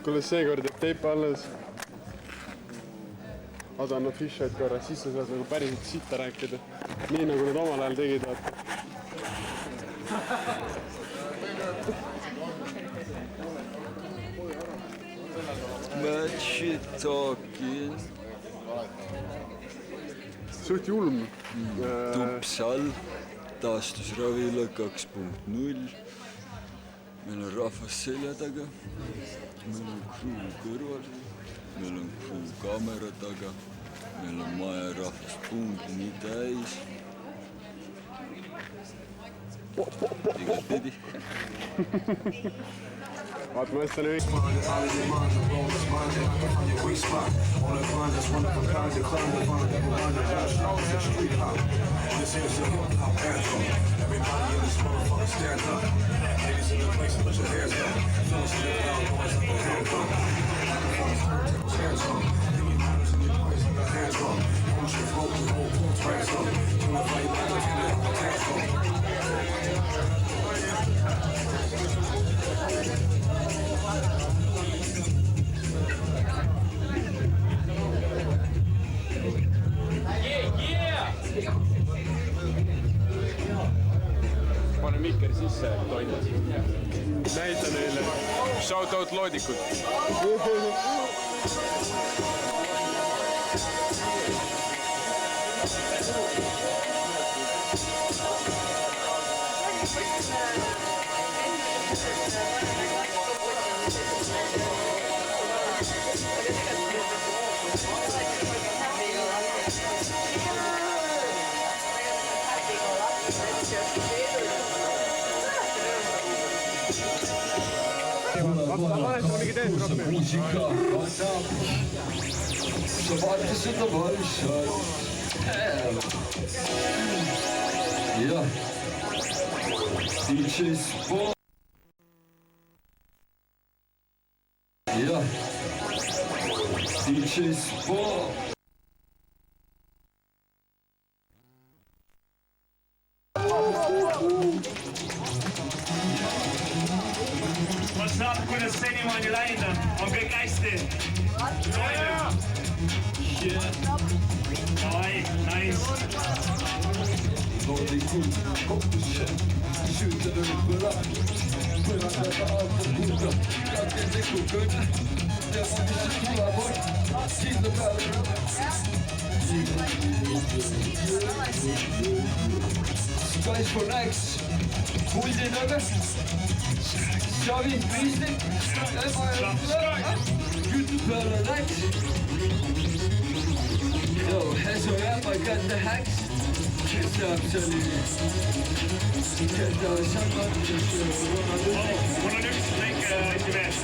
kuule, seekord jääb teip alles. Adana Fisherit korra, siis sa saad nagu päriselt sitta rääkida. Nii nagu nad omal ajal tegid, vaata. Match talking. Suht julm. Tupsal, taastusravile 2.0. Meil on rahvas selja taga. Meil on crew kõrval. Meil on crew kaamera taga. Meil on maja rahvas pungni täis. Igat pidi. Vaat ma õstan kõik. Pane mikker sisse, toimub. Näita neile. Shoutout loodikud. Muusika kannab, sa vaata seda valsat. Jah, DJ Sport. Jah, DJ Sport. What's up, kuidas senimaani läinud on kõik hästi? Davai, nice. Loodlikult kohtusse, süüda lõppõla. Põrandada aastal kuulda, katkendliku kõne. Tema, mis see tuleb on, sinna peale kõne. Skies for next, puldi taga. Xavi, Priisnik, ema ja kütü peale läks. Yo, Heso jääma kätte häks. Kes teab, see oli kätte samat. Mul on üks väike asi veel.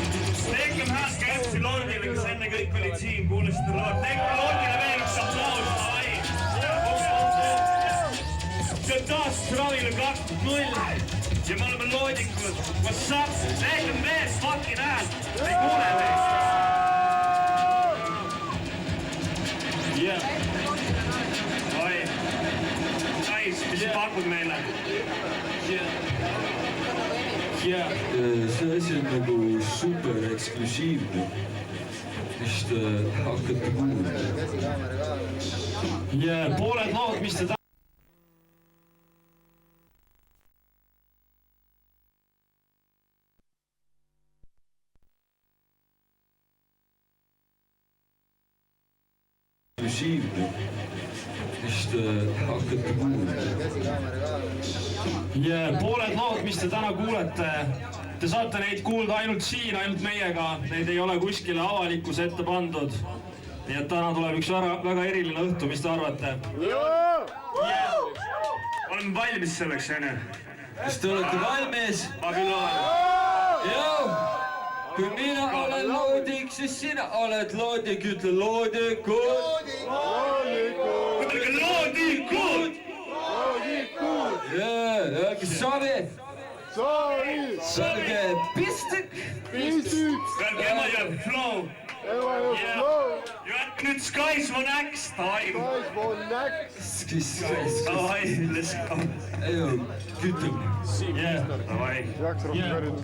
Teekem hääst ka MC Lordile, kes enne kõik olid siin, kuulasid Lord. Teekem Lordile veel üks aplaus, davai. See on taastusravile 2.0. Ja me oleme loodikud. What's up? Teekem veel fucking häält. Me ei kuule teist. Yeah. Oi. Nice, mis sa pakud meile? See asi on nagu super eksklusiivne. Vist hakkate kuulda. Ja pooled lood, mis te eksklusiivne. Vist hakkate kuulda. Ja pooled lood, mis te täna kuulete, te saate neid kuulda ainult siin, ainult meiega. Neid ei ole kuskile avalikkuse ette pandud. Nii et täna tuleb üks väga eriline õhtu, mis te arvate? Oleme valmis selleks, enne? Kas te olete valmis? Ma küll olen. Joo! Kui mina olen loodik, siis sina oled loodik, ütle loodikud. Ütelge loodikud! Öelge Savi! Öelge Pistik! Öelge ema ja flow! Ja nüüd Skies for next time! Davai, let's go! Ei, kütame! Davai! Jaks rohkem karjud.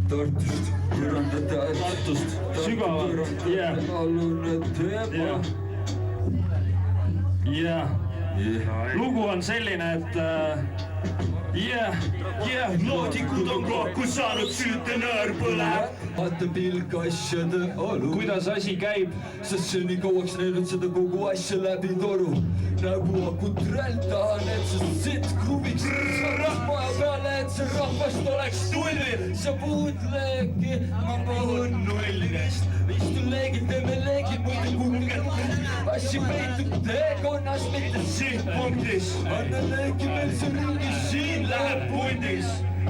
Tartust põrandate alt. Tartust sügavalt, yeah. Alune teema. Yeah. Lugu on selline, et loodikud on kokku saanud, süütenöör põleb. Vaata pilk asjade alu. Kuidas asi käib? Sest see nii kauaks näinud seda kogu asja läbi toru. Nägu akut räll tahan, et see sitt kruviks maja peale, et see rahvast oleks tullil. Sa puhud leegi, ma puhun nullist. Istun leegid, teeme leegid, muidu kukkel. Asja peitub teekonnas, mitte sihtpunktis. Anna leegi meil see ringis, siin läheb pundis.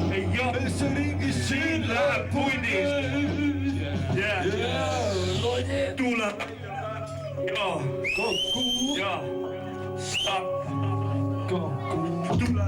Meil see ringis, siin läheb pundis. Tule. Ja. Stop. Tule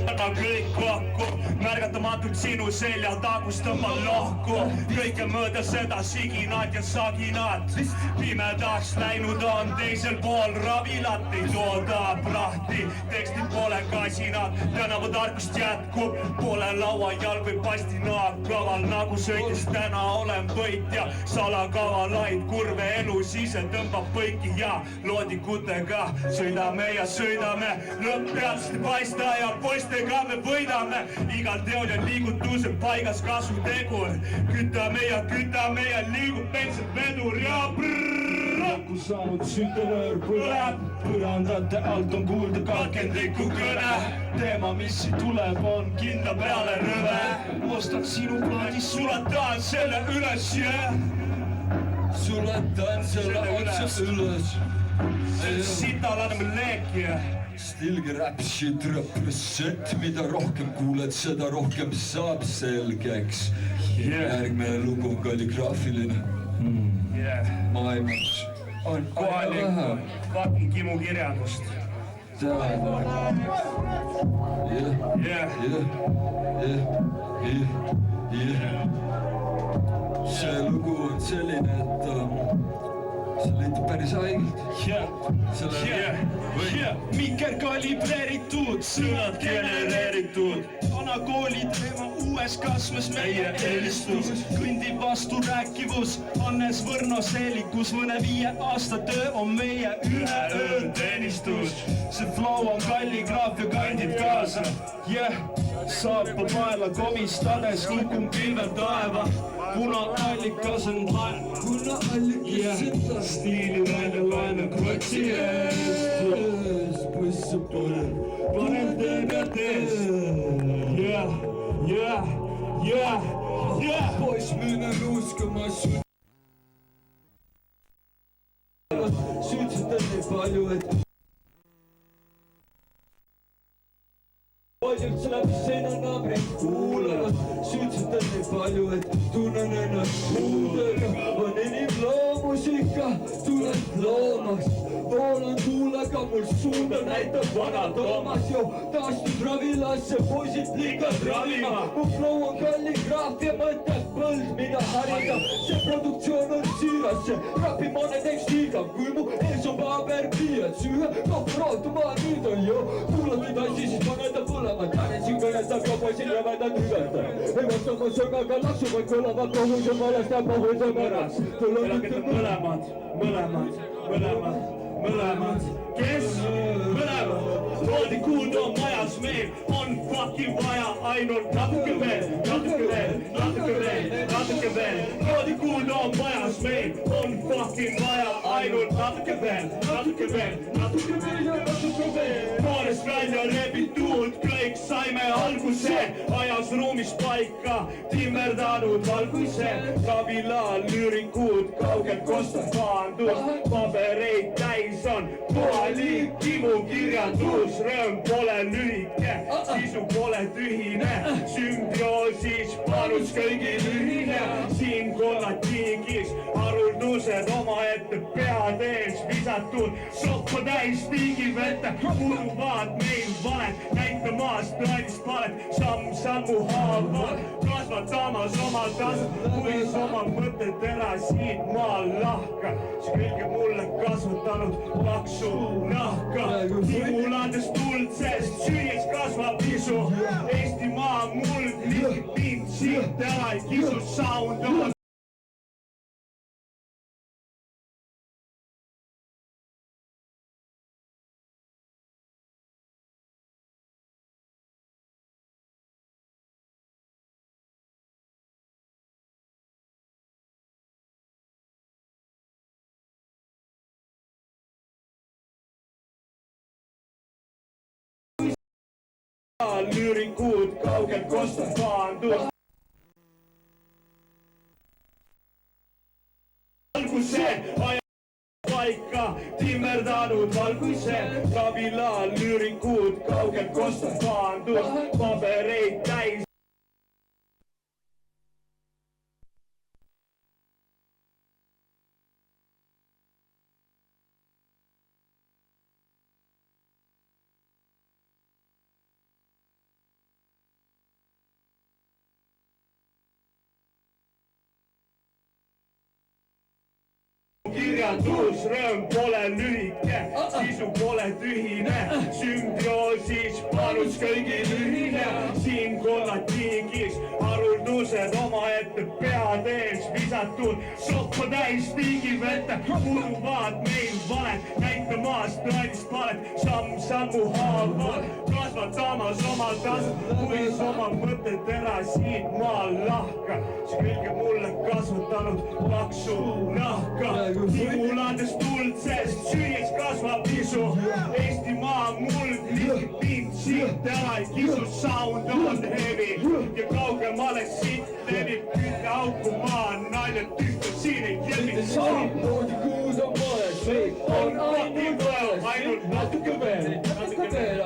täna kõik kokku, märgatamatult sinu selja tagust oma lohku. Kõike mööda seda siginad ja saginad. Pimedaks läinud on teisel pool ravilat, ei tooda prahti. Tekstid pole kasinad, tänavu tarkust jätkub. Pole lauajalg või pastinaak kaval, nagu sõites täna olen võitja. Salakavalaid kurve elus ise tõmbab põiki ja loodikutega sõidame ja sõidame. Lõpp-pealsest ei paista ja poistega me võidame. Igal teol ja liigutusel paigas kasvutegur. Kütame ja liigub penselt vedur ja kokku saanud süütenöör põleb. Põrandate alt on kuulda katkendliku kõne. Teema, mis siit tuleb, on kindla peale rõve. Ostan sinu plaadis, sulatan selle üles, Sulatan selle otsas üles. Sital anname leeki. Stilge rap shit represent, mida rohkem kuuled, seda rohkem saab selgeks. Järgmine lugu on kalligraafiline. Maailmas on kohalikku fucking kimukirjandust. See lugu on selline, et see leiti päris haigelt. Mikker kalibreeritud, sõnad genereeritud. Vana kooli teema uues kasvas meie eelistus. Kõndib vastu rääkivus, Hannes Võrno seelikus. Mõne 5 aasta töö on meie ühe öö teenistus. See flow on kalligraafia, kandib kaasa. Saapa paela komistades, lukun pilvel taeva. Kuna allikas on stiili välja laenu krotsi eest. Poisse panen teeme teest. Poiss müüme nuuskama süüdsetan nii palju, et paljud see läbi seina naabrid kuulavad. Süüdsetan nii palju, et tunnen ennast puudega. On inimloomus ikka, tulen loomaks. Voolan tuulega, mul suunda näitab vana Toomas. Taastud ravilasse, poisid liigad ravima. Mu flow on kalligraafia, mõtted põld, mida harida. See produktsioon on siiras, see rapimane tekstiga. Kui mu ees on paber, pliiats ühe kopproota ma nüüd on kuulatud asi, siis panen ta põlema. Tanen siin kõnetab ja poisil rõvedad rüvetab. Ei vasta ma sõgaga laksu, vaid kõlavad kohus ja valest ja kohus ja mõras. Mõlemad, kes? Mõlemad, loodikuud on majas meil, on fucking vaja ainult natuke veel. Loodikuud on majas meil, on fucking vaja ainult natuke veel. Poolest välja rebitud, kõik saime alguse, ajas ruumis paika, timmerdanud valguse. Kavilaal lüürikud, kaugelt kostab paandus, pabereid täis on kohalik kimukirjandus. Rõõm pole lühike, sisu pole tühine, sümbioosis panus kõigil ühine. Siin kollatiigis haruldused omaette pead ees visatud, soppa täis tiigib ette, puduvad meil valed, näitamaas tõelist palet, samm-sammu haaval, kasvatamas oma tasud, kuis oma mõtted ära siit maal lahka. See kõige mulle kasvatanud paksu nahka, timulades tuld, sest süües kasvab isu. Eestimaa muld, liigib pind siit ära ei kisu, sound on lüürikud kaugel kostab taandus. Alguse aja paika timmerdanud valguse, Savila lüürikud kaugel kostab taandus, pabereid täis. Kirjandusrõõm pole lühike, sisu pole tühine, sümbioosis panus kõigil ühine, siin kollatiigis haruldused omaette pead ees visatud, soppa täis tiigib ette, puuduvad meil valed, näitamas tõelist palet, samm-sammu haaval, kasvatamas oma tasud, kuis oma mõttetera siit maal lahka, see kõige mulle kasvatanud paksu nahka. Timulades tuld, sest süües kasvab isu, Eestimaa muld, liigib pind, siit ära ei kisu, sound on heavy ja kaugemale siit levib kütte auku maa, naljad tühja siin ei jälgi. Loodikuus on pooled, kõik on ainult natuke veel, natuke veel,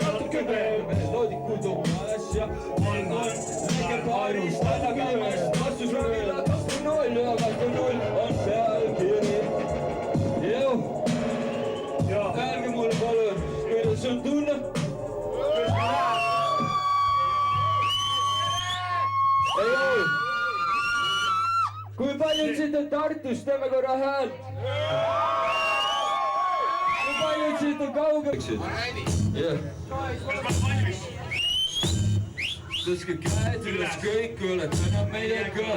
natuke veel, loodikuus on pooled ja on väike paaris, tänage imest, vastus ravila, kas on null, aga kui null on seal kiri. Öelge mulle palun, kuidas on tunne? Kui paljud siit on Tartust, teeme korra häält. Kui paljud siit on kaugemiksid? Tõstke käed üles kõik, oled täna meiega.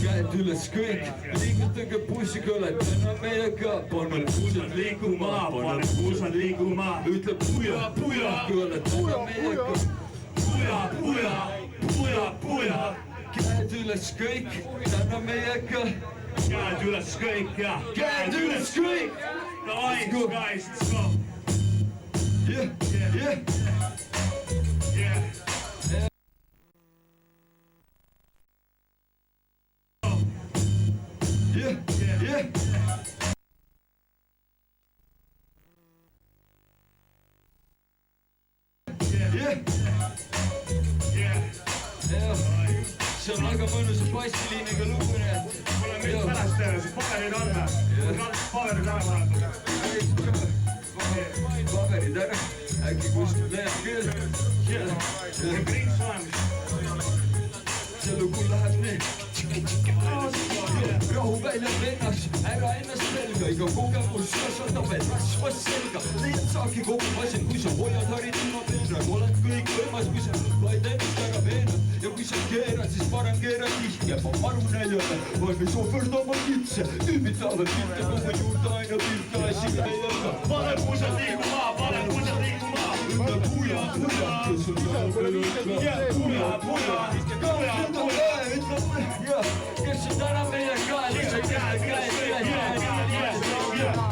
Käed üles kõik, liigutage bussiga, oled täna meiega. Paneme puusad liikuma, paneme puusad liikuma. Ütle puja, puja, kui oled täna meiega. Puja, puja, puja, puja. Käed üles kõik, täna meiega. Käed üles kõik ja käed üles kõik. Davai, guys, let's go. Yeah. See on väga mõnus bassiliiniga lugu, nii et mul on nüüd pärast see paberid alla. Paberid ära vaadata. Paberid ära, äkki kuskilt läheb küll. Prints olemas. See lugu läheb nii. Rahu välja vennas, ära ennast selga, iga kogemus kasvatab veel rasvas selga. Leiad saagi kogu masin, kui sa hoiad haridima peena, oled kõik võimas, kui sa vaid ennast ära veenad. Ja kui sa keerad, siis parem keera tihti, ma maru näljale, valmis ohverdama kitse. Tüübid saavad pilte, kogu juurde aina pilte, asi meiega. Pane puusad liikuma, pane puusad liikuma. Ütle puja, puja, kes on täna meiega. Puja, puja, puja, puja. Kes on täna meiega, lihtsalt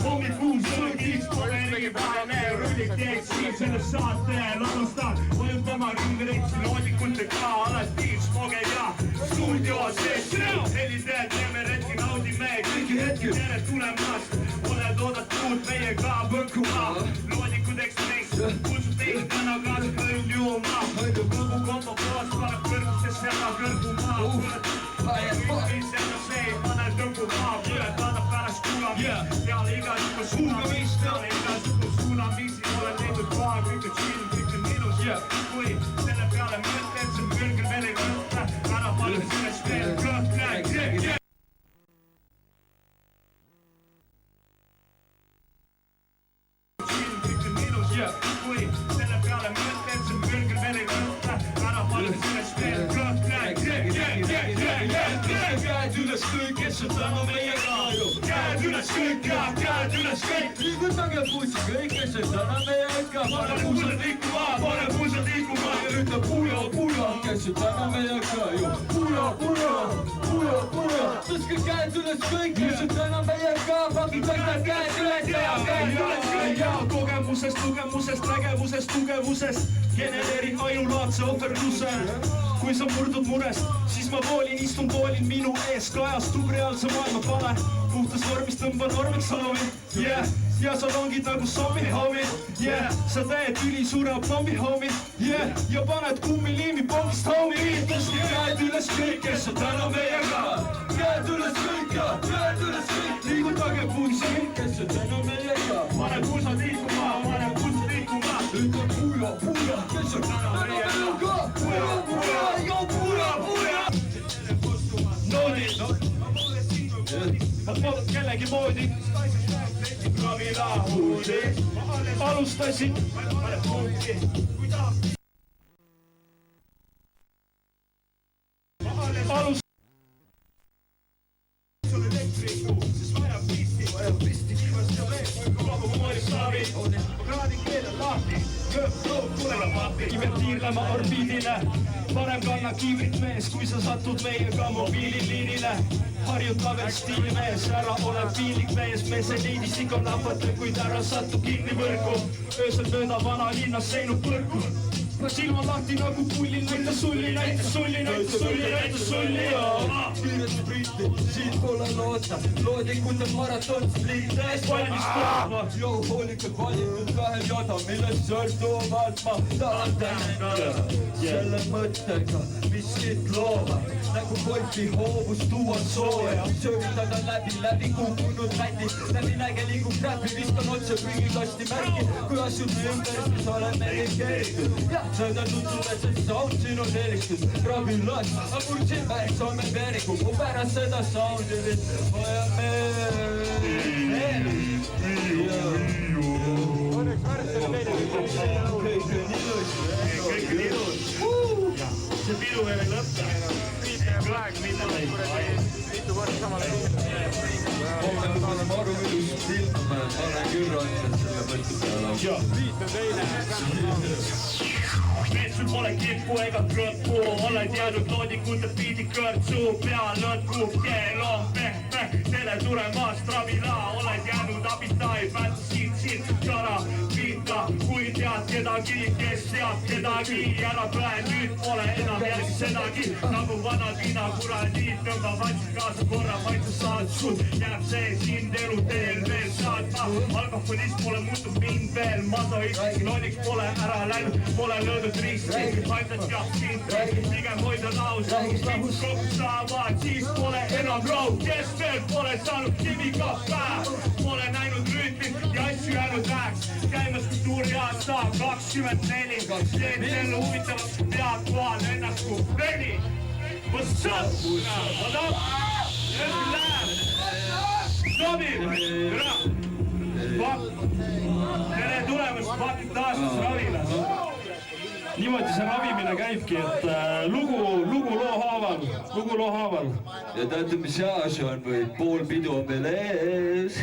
hommikuus sõlgiks pole nii vähene, rüdik teeks siin selle saate ladustan, mõjutama ringrits loodikutega alati smoge ja stuudios sees helidel teeme retki, naudime kõiki hetki, tere tulemast, oled oodatud meiega põkkuma, loodikud ekspress, kutsud teid täna kaasa kõljuma, kogu kombo poos paneb kõrgustes seda kõrguma, pane tõmbu maa, põled annab pärast kuulamist, peale igasugune suunamist, peale igasugune suunamisi, olen teinud koha, kõik on chill, kõik on ilus, kui selle peale mõtled, see kõrgel veel ei mõtle, ära palju sellest veel kõhtle, kui selle peale mõtled, see kõrgel veel ei mõtle, ära palju üles kõik ja käed üles kõik. Liigutage pussi kõik, kes on täna meiega. Pane puusad liikuma, pane puusad liikuma. Ja ütle puja, puja, kes on täna meiega. Puja, puja, puja, puja. Tõstke käed üles kõik, kes on täna meiega. Pagi kõik käed üles ja käed üles kõik. Ja kogemusest, lugemusest, nägevusest, tugevusest genereerin ainulaadse ohverduse. Kui sa murdud murest, siis ma istun voolin minu ees kajastub reaalse maailma pale. Puhtas vormis tõmban normiks hoovi, yeah. Ja sa longid nagu zombi homie, yeah. Sa teed üli suure pommi homie, yeah. Ja paned kummiliimi pongist homie. Tõstke käed üles kõik, kes on täna meiega. Käed üles kõik ja käed üles kõik. Liigutage puusi, kes on täna meiega. pane puusad liikuma, pane puusad liikuma. Ütle puja, puja, kes on täna meiega. Puja, puja, jo puja, puja. Noodid, ma polnud kellegi moodi. Ravilahuudi, alustasin. Tiirlema orbiidile, parem kanna kiivrit mees, kui sa satud meiega mobiililiinile. Harjuta veel stiilimees, ära ole piinlik mees, mees ei liidis ikka napata, kuid ära satu kinni võrgu. Öösel mööda vana linnas seinub põrku. Silma lahti nagu pulli, näita sulli, näita sulli, näita sulli, näita sulli. Kiiret sprinti, siit pole loota. Loodikute maraton split ees valmis tulema. Jou hoolikalt valitud kahel jada, millest sõltuvalt ma tahan tähendada. Selle mõttega miskit looma, nagu golfi hoovus tuua sooja. Söövitada läbi kukkunud mäti, läbi näge liigub räpi, viskan otse prügikasti märgi. Kui asjud ümber, siis oleme ekeeritud. Sõida tutsudes, et sound sinu helistus. Kraabin laas, aga mul silmääk saame veeriku. Mu pärast seda soundidit vaja meelist. Kõik on ilus. See pidu veel ei lõpta. Mitu korda samal ajal. Ma aru ilus film, ma olen küll randnud selle mõtte peale. Viit on teine. Mees, sul pole kippu ega kõppu, oled jäänud loodikute piidi kõrtsu. Pea lõtku, keel on pehme, tere turemaast ravilaa. Oled jäänud abita, ei pääta siit, kara, viita. Kui tead kedagi, kes teab kedagi, ära tule, nüüd pole enam järgi sedagi. Nagu vana viina kuradi, tõmba vatsi kaasa korra, maitse saad sul. Jääb see sind elu teel veel saatma. Alkoholist pole muutud mind veel, masoist, loodiks pole ära läinud, pole löödud riski. Aitab jah sind, pigem hoida laus. Kokku saavad, siis pole enam rahu. Kes veel pole saanud kimiga päev, pole näinud rüütlit ja asju jäänud väheks. Käimas kultuuri aasta 24, teed selle huvitavaks, pead kohal ennast kui veni. What's up? What up? Tobi, tere tulemast, Patit aastas Ravilas. Niimoodi see ravimine käibki, et lugu loo haaval. Ja teate, mis jaas on või? Pool pidu on veel ees.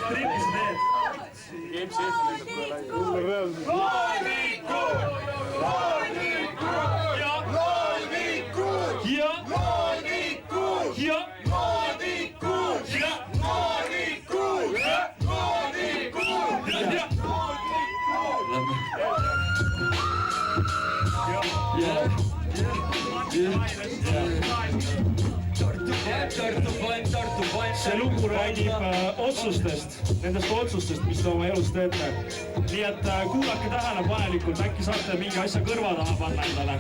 Stripis teed. See lugu räägib otsustest, nendest otsustest, mis te oma elus teete. Nii et kuulake tähelepanelikult, äkki saate mingi asja kõrva taha panna endale.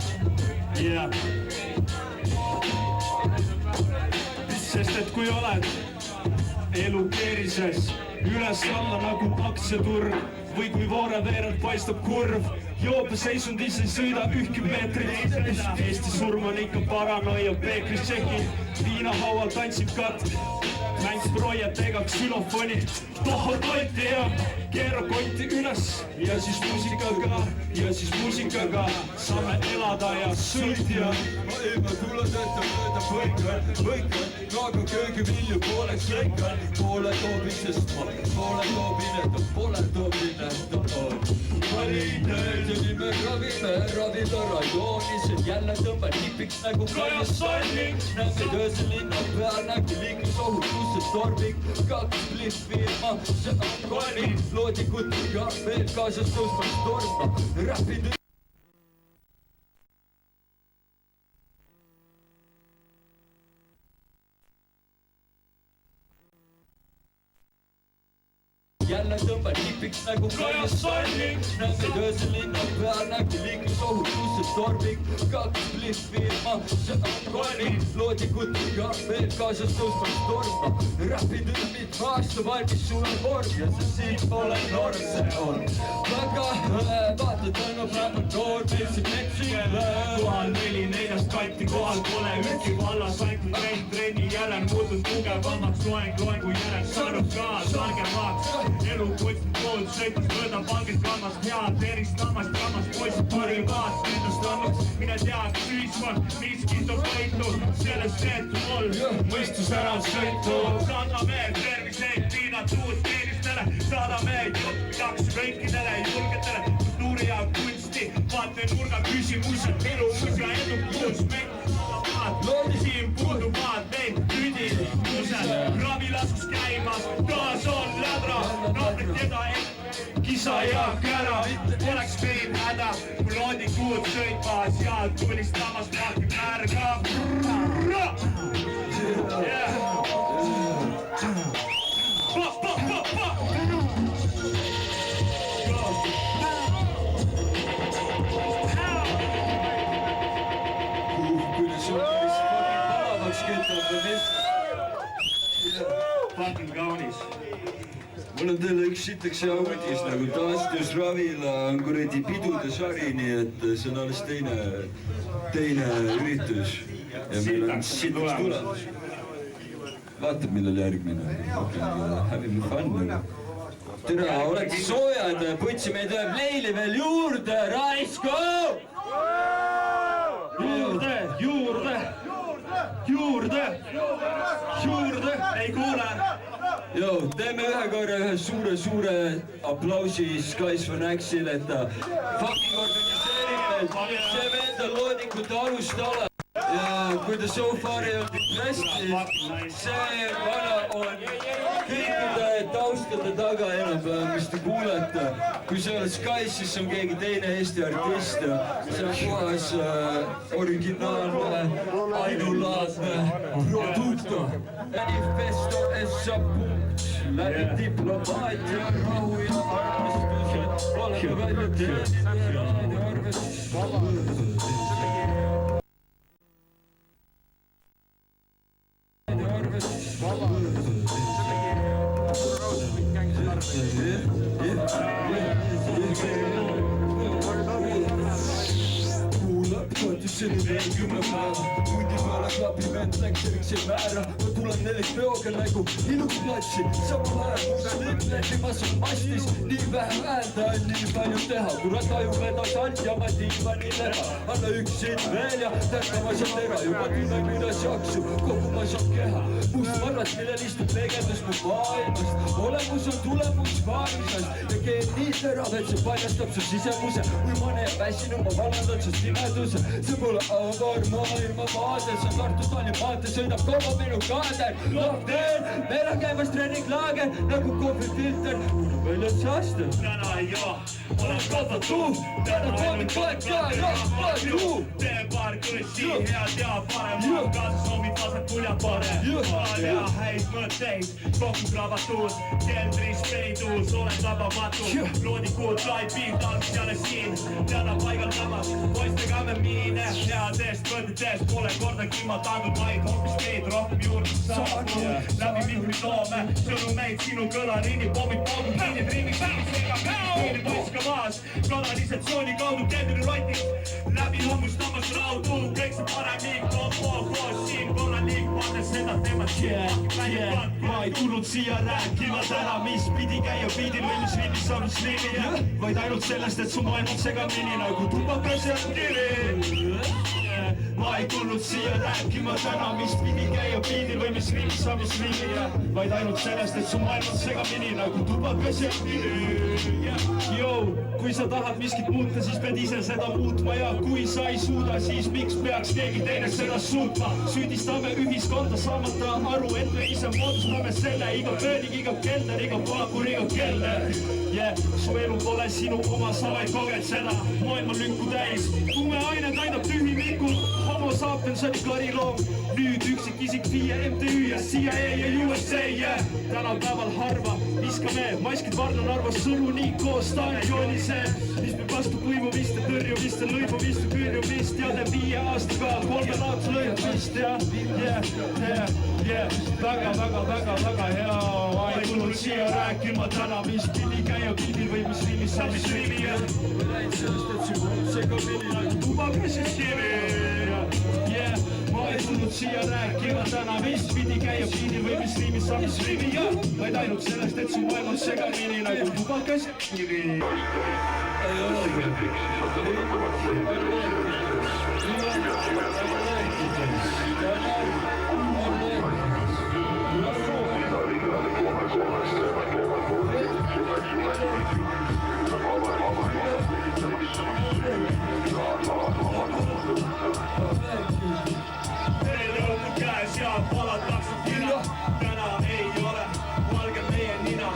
Sest et kui oled elu keerises, üles-alla nagu aktsiaturg või kui vooreveerelt paistab kurv, joobeseisundis ei sõida ühki meetrit. Eesti surm on ikka paranoia, peekris tšeki, viinahaual tantsib katt. Mängis proietega ksülofoni, taha toiti ja keera kotti üles. Ja siis muusikaga saame elada ja sõitja. Ma ilma tuledeta mööda põikan, aga köögivilju pooleks lõikan. Poole toobisest ma, poole toobinetab, pole toobinetab. Valid nime ravime rajoonised, jälle tõmban hipiks nagu Kaja Salming. Nägid öösel linna peal, nägi liiklusohutused torming. Kaks bliffirma, see on kolming. Loodikutega veel kaasas tõusmas torma, räpid jälle tõmban hipiks nagu Kaja Salming. Nägid öösel linna peal, nägi liiklusohutused torming. Kaks bliffirma, see on kolming. Loodikutega veel kaasas tõusmas torma, räpid ülmid aasta valmis, sul on vorm ja see siin pole norm, see on väga vaata tänapäeva noor, meil see metsile. Kohal 4-4 katti, kohal pole ükki vallas, ainult trenni järel muutun tugevamaks, loengu järel saanud ka targemaks. Elu kutsib pool, sõitus mööda palgit kannast, head terist tammast, poisid parimaad, endast annaks, mine tea, kas ühiskond, miskid on võitu, sellest tehtu mul, mõistus ära sõitu. Saadame terviseid, piinatud teenistele, saadame jutt kõikidele julgetele, kultuuri ja kunsti, vaate nurga küsimused, minu musa edukus, siin puuduvad meid tüdid, mused, ravilasus käimas, taas on lädra, naabrid teda kisa ja kära, oleks meil häda, kui loodikud sõitmas ja tulistamas maakib märga. Fucking kaunis. Mul on teile üks sitaks hea uudis, nagu taastusravila on kuradi pidude sari, nii et see on alles teine üritus ja meil on sitaks tulemus. Vaatab, millal järgmine. Having fun. Tere, olete soojad, putsi meid tuleb leili veel juurde, raisko! Juurde, ei kuule. Joo, teeme ühe korra ühe suure aplausi Skies for Naxile, et ta fucking organiseerib meil. See vend on loodikute alustala. Ja kui ta so far ei olnud impressed, see vana on kõikide taustade taga enam, mis te kuulete. Kui see oled Skies, siis on keegi teine Eesti artist. See on kohas originaalne, ainulaadne produkt. Manifesto essa punkt, läbi diplomaatia, rahu ja arvestused. Oleme välja teeninud ja arvestused. Selline 10 päeva, kundi peale klapi vend läkseriks ei määra. Ma tulen nelik peoga nagu iluks platsi, samal ajal mulle liplepimas on mastis. Nii vähe väända on nii palju teha, kurat aju vedas alt ja ma diivanile. Anna üks siit veel ja tärkamas on tera, juba tunnen kuidas jaksu, kogumas on keha. Must marras, millel istub legendus mu maailmast. Olemus on tulemus vaarisast ja keeb nii terav, et see paljastab su sisemuse. Uimane ja väsinu, ma vallandan sest imeduse. See pole avar maailma maadel, see on Tartu Talli maantee, sõidab kogu minu kaader. Lohtel, meil on käimas treeninglaager, nagu kohvifilter, kuna väljad saaste. Täna ei joo, olen kohvatu, täna ainult vodka ja rahvatu. Teen paar kõssi, head ja parem, olen kaasas homid vasad puljad pare. Olen hea häid mõtteid, kokku kravatud, keldris peidus, olen tabamatu. Loodikud laipid, algs jälle siin, täna paigal tamas, poistega me miine. Headest mõtetest pole kordagi ma taandud, vaid hoopis meid rohkem juurde saanud. Läbi mikri toome sõnumeid sinu kõlarini ringi, pommid paugud, liinid ringis, liinid võiska maas, kanalisatsiooni kaudu keldrilotid, läbi hammustamas raudu, kõik see parem liik, koos siin korralik, pannes seda teemat ma ei tulnud siia rääkima täna, mis pidi käia pidil või mis rivis on slimi, vaid ainult sellest, et su maailm on segamini nagu tubakas ja kiri. Ma ei tulnud siia rääkima täna, mis pidi käia pidil või mis rivis on slimi, vaid ainult sellest, et su maailm on segamini nagu tubakas ja kiri. Kui sa tahad miskit muuta, siis pead ise seda muutma ja kui sa ei suuda, siis miks peaks keegi teine seda suutma? Süüdistame ühiskonda saamata aru, et me ise moodustame selle, iga pöölig, iga kelder, iga paagur, iga kelder. Su elu pole sinu oma, sa vaid koged seda, maailm on lükku täis, tumeaine täidab tühimikud, homo sapiens oli kariloom, nüüd üksikisik FIE, MTÜ ja CIA ja USA. Tänapäeval harva viskame maskid Varno Narvas sõnu nii koos staadionise, mis peab vastu põimumist ja tõrjumist ja lõimumist ja küürjumist ja teeb 5 aastaga 3 laadus lõimumist ja väga hea. Ma ei tulnud siia rääkima täna, mis pidi käia pidil või mis rivis on mis rivi ja läinud sellest, et su poolt segamini nagu tubakas ja širi. Ma ei tulnud siia rääkima täna, mis pidi käia pidil või mis rivis on mis rivi ja vaid ainult sellest, et su maailm on segamini nagu tubakas ja širi. Käes ja palatakse kina, täna ei ole valge meie nina,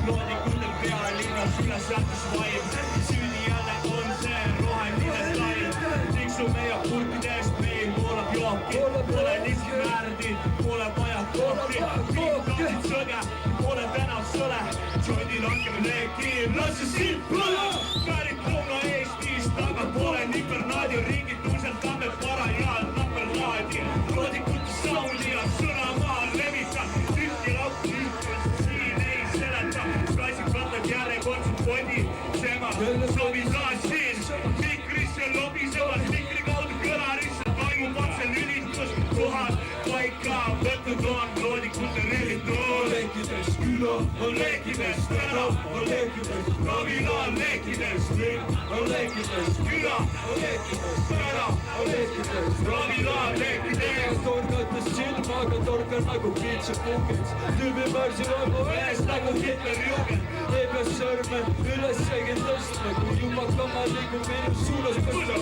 loodikutel pealinnas üles jättes vaim, süüdi jälle on see roheline taim, tiksu meie kurtidest, meil voolab jooki, pole niskimäärdi, pole vaja kohti, kaksid sõge, pole täna sõle, joidil hakkame leeki, lase siit põle, pärit Lõuna-Eestist, aga pole nipernaadi, ringid tuusendame parajal naperlaadi, loodikutel saundi ja sõna maa levita, tükki lauti ühtlusi siin ei seleta, kaisib võtad järjekordselt podi, sema sobi taas siin, mikrisse lobisevad, mikri kaudu kõlarisse toimub otse lülitus, kohad paika võtnud on loodikute revitus. Leekides küla on leekides täna, on leekides Ravila on leekides linn, on leekides küla, on leekides täna, on leekides Ravila on leekides. Torgates silmaga torkan nagu piitsapukits, tüübi märsi vaimu ees nagu Hitler-Jugend. Ei pea sõrme üles egin tõstma, kui juba kama liigub minu suunas võtta.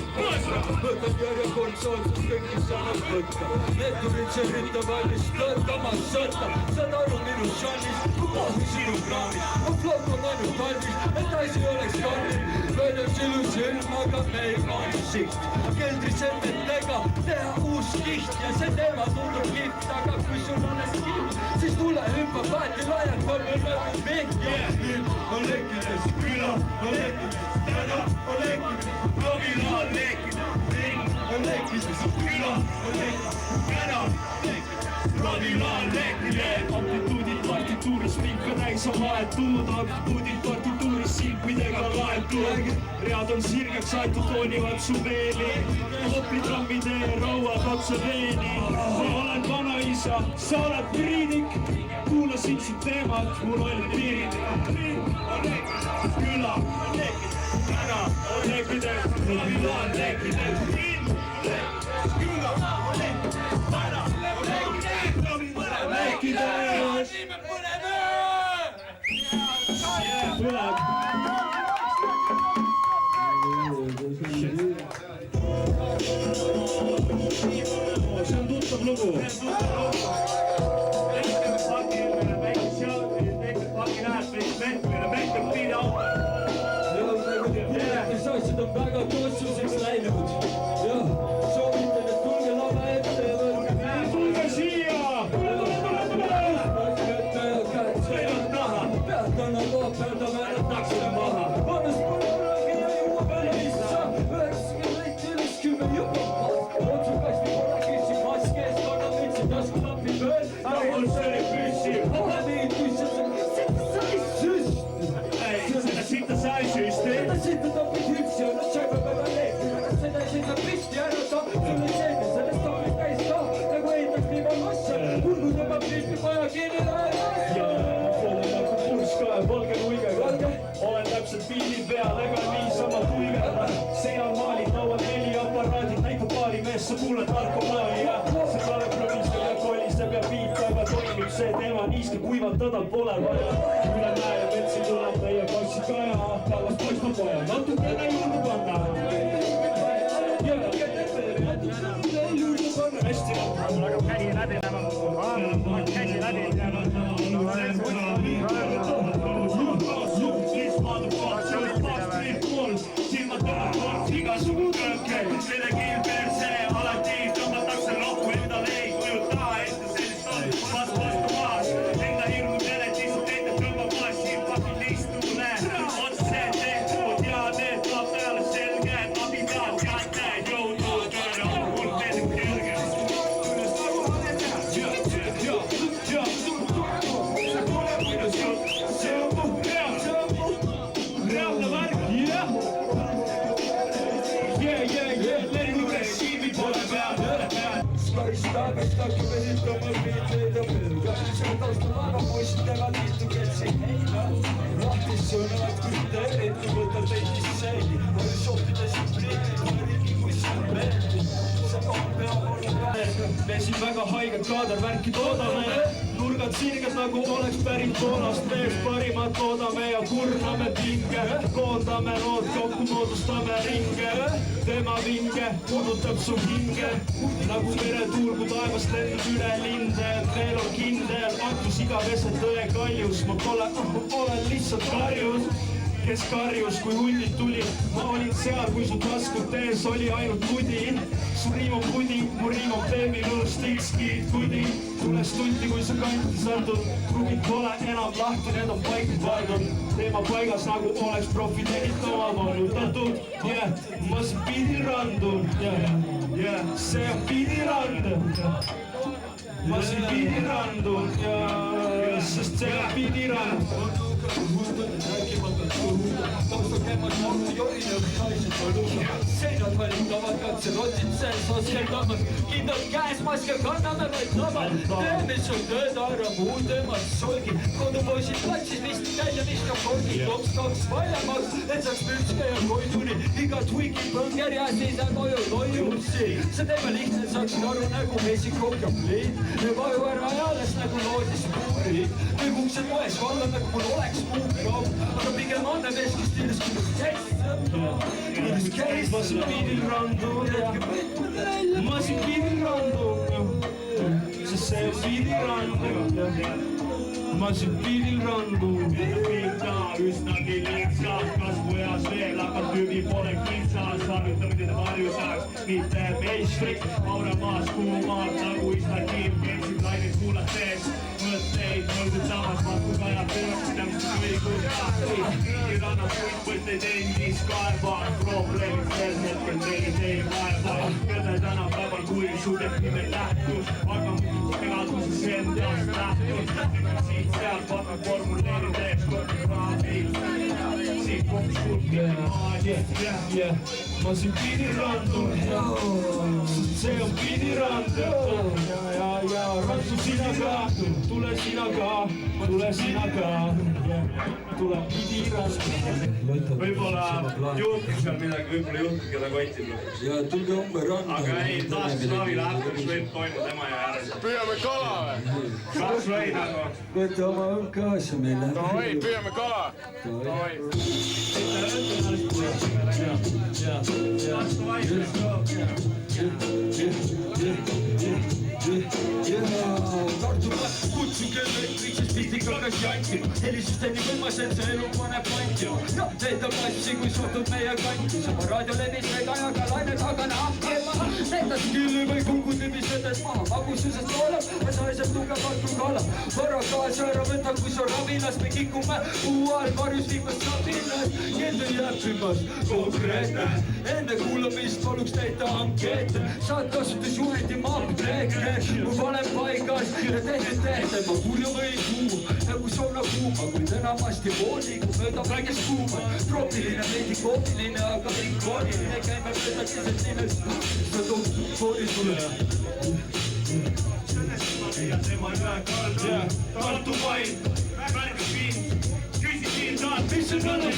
Võtan järjekordse otsust kõik, mis annab võtta. Neturid see rinda valmis, tõrkamas sõtta. Saad aru minu žannis, kui pohvi sinu kraanis. Ma flow on ainult valmis, et asi oleks kallis. Väljas ilus ilmaga meil on siht. Keldris endetega teha uus kiht ja see teema tundub kiht, aga kui sul alles kiht, siis tule hüppa paati laialt, kolme lõpud mingi. On leekides küla, on leekides täna, on leekides Ravila on leekides linn, on leekides küla, on leekides täna, on leekides Ravila on leekides. Amplituudid partituuris pinka täis on laetud, amplituudid partituuris silpidega laetud. Read on sirgeks aetud, toonivad su veeli, hoplitrammide rauad otse veeni. Ma olen vanaisa, sa oled priidik, kuulasin su teemat, mul oli piirid. On leekides küla, on leekides täna, on leekides Ravila on leekides linn, on leekides küla, on leekides täna, on leekides Ravila on leekides. Põleb. See on tuttav lugu. Asjad on väga kossuseks läinud. Soovitan, et tulge lava ette ja võrge. Tulge siia! Pead anna loa, pead määrataksime maha. Vannast pole rõõgi ja juua peale issa. 90 juba mask. Otsukasti pole küsi maski ees, kanna mütsi tasku lapi pööl. Rahul see oli püssi. Aha nii, kui sa issu. vennal pole vaja. Üle mäe ja metsi tuleb meie kassikaja, kallas paistab vaja, natukene juurde panna. Hästi mul hakkab käsi läbi näma. Käsi läbi. Silmad tõravad igasugu kõõke. Selle kiilperse alati tõmbatakse lohku enda leid. Kujuta ette sellist on vastu maas. Enda hirmud elet lihtsalt ette tõmba maas. Siin pakid istune. Otse tehtud ja need tuleb peale selge. Abi peal kätte jõudu tööle on mul teedib kerge. Reaalne värk. Päris hakkab esitama viiteid ja pelga. Selle taustal vanapoisidega liitugetsi heina. Lahtis sõnad kriteerid, kui võtad teid isegi. Horisontides ümbrid, kõrigi kui siin meeldi. See on peab olla väär. Me siin väga haiged kaadervärki toodame. Nurgad sirged nagu oleks pärit toonast meest. Parimat toodame ja kurname pinge. Koondame nood kokku, moodustame ringe. Tema vinge puudutab su hinge. Nagu meretuul, kui taevast lendab üle linde. Veel on kindel, antus igavese tõe kaljus. Ma olen lihtsalt karjus. Kes karjus, kui hundid tuli. Ma olin seal, kui su taskud tees oli ainult kudi. Su riim on pudi, mu riim on beebi lõõs tikski kudi. Tule stunti, kui sa kanti satud. Krugid pole enam lahti, need on paika pandud. Teema paigas nagu oleks profi tegid oma valutatud. Ma siin pidin randun. See on pidi rand. Ma siin pidi randun. Sest see on pidi rand. Taustal käimas mahtu jorineb naised võlusa. Seinad valitavad katserotid sees askeldamas. Kindlad käes maske kanname vaid labal. Tee, mis on tööda ära muu teemat solgi. Kodupoisid platsis listi välja viskab korgi. Tops kaks valjamaks, et saaks mürtske ja koiduni. Igat wiki põnger ja siis on koju toiumsi. See teeme lihtne, saaksin aru nagu Mexico ja pleid. Ja vaju ära ajales nagu loodis puuri. Nüüd uksed moes valla nagu mul oleks muukroog. Aga pigem on need eskist illes kuidas käis. Ma siin pidin randun. Ma siin pidin randun. Sest see on pidi randun. Ma siin pidin randun. Pinta üsnagi lihtsalt. Kas pojas veel hakkab tüübi pole kitsas. Harjutamine varjutaks. Mitte meistrik. Aura maas kuumaad nagu isla kiim. Keksid lainid kuulates. Mõtteid mõldud samas mahku kaja pöörsida, mis õigus tahti. Kirannab kuid endis kaeva. Probleemid sel hetkel tegid ei vaeva. Keda tänapäeval kui subjektiivne lähtus. Aga teadvuses endast lähtus. Siit-sealt vaatad formuleerides kodukraavi. Siit kogu sulge maadi. Ma siin pidi randun. See on pidi randun. Ja randsu sina ka. Tule sina ka. Tule sina ka. Tule pidi randun. Võib-olla juhtub seal midagi, võib-olla juhtub keda kotib. Ja tulge umbe ranna. Aga ei, taas Slaavi läheb, mis võib toimuda tema ja järgi. Püüame kala või? Kaks või nagu. Võta oma õng kaasa meile. Davai, püüame kala. Davai. Tartu kutsuge elektriksest pistikakas janti. Helisüsteemi võimasen see elu paneb panti. Veeta passi, kui suhtud meie kanti. Sama raadiolevis vedajaga laine tagana ahkema. Nendas külli või kukud übisedes maha. Magususest loolab ja saiseb tugevalt kui kala. Korra kaasa ära võta, kui sa ravilas me kikume. Uual varjus viimast sabinas. Keelde jääb pümmas konkreetne. Enne kuulamist paluks täita ankeete. Saad kasutusjuhendi maapteekne. Mu valem paigas ja tehtud tehte. Ma kurju või kuu, nagu soona kuuma. Kuid enamasti voodigu mööda väikest kuuma. Troopiline, veidi koomiline, aga ikooniline. Käime mööda keset nimest. Sa tood kooli sulle. Ja tema ühe kaldu, Tartu vaid, värgib mind, küsi siin taas tead, mis on õnne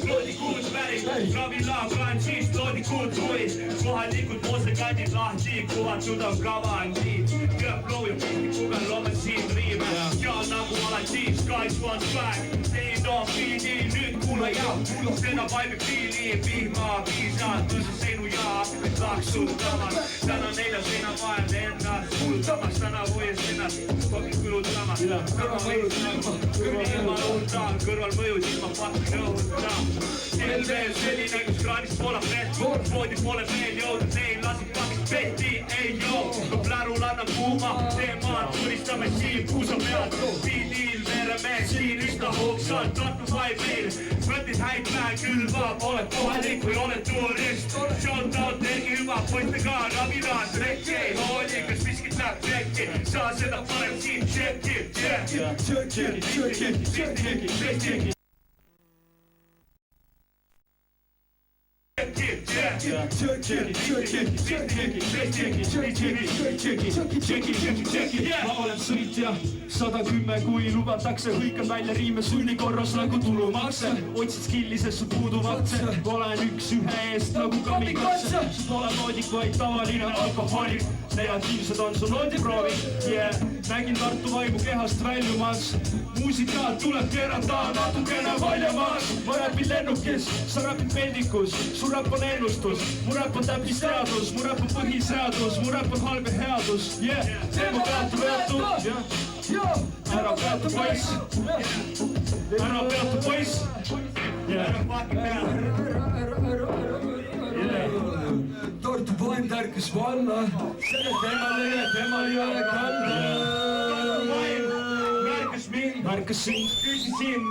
loodikuud päris, ravilaag on siis loodikuud kuis, kohalikud moosikandid lahti, kuvatud on kavandid, kööp loo ja pistikuga loome siin riime, ja nagu alati, Skies on swag, teid on fiidi, nüüd kuula ja seda vaibib fiili, vihma viisad, tõsi seinu ja hakkab laksutamas, täna nelja seina vahel ennast kuulutamas, täna hoies ennast kokki kulutamas, kõrval mõjud ilma pakki nõuda, veel selline, kus kraanist voolab vett, voodi pole veel jõudnud, neil lasib pakist petti, ei joo, kui plärul annab kuuma, teemaad tulistame siin puusa peal, fiidil meremees, siin üsna hoogsalt, Tartu vaib meil, võttis häid päev külvab, oled kohalik või oled turist, shoutout Erki Hüva, poistega ravilaas, rekki ei hooli, kas miskit läheb rekki, saa seda parem siin tšekki, ma olen sõitja 110, kui lubatakse, hõikan välja riime sunni korras nagu tulumakse, otsid skilli, sest sul puudub akse, olen üks ühe eest nagu kamikatse, sul pole noodik, vaid tavaline alkohoolik, negatiivsed on su noodiproovid, nägin Tartu vaimu kehast väljumas, muusika tuleb keerata natukene valjamaas, ma räpin lennukis, sa räpid peldikus, su räpp on ennustus, mu räpp on täppisteadus, mu räpp on põhiseadus, mu räpp on halb ja headus, tempo peatu, ära peatu poiss, ära peatu poiss, Tartu vaim tärkas valla, selle tema ei ole kanda. märkas sind, küsisin,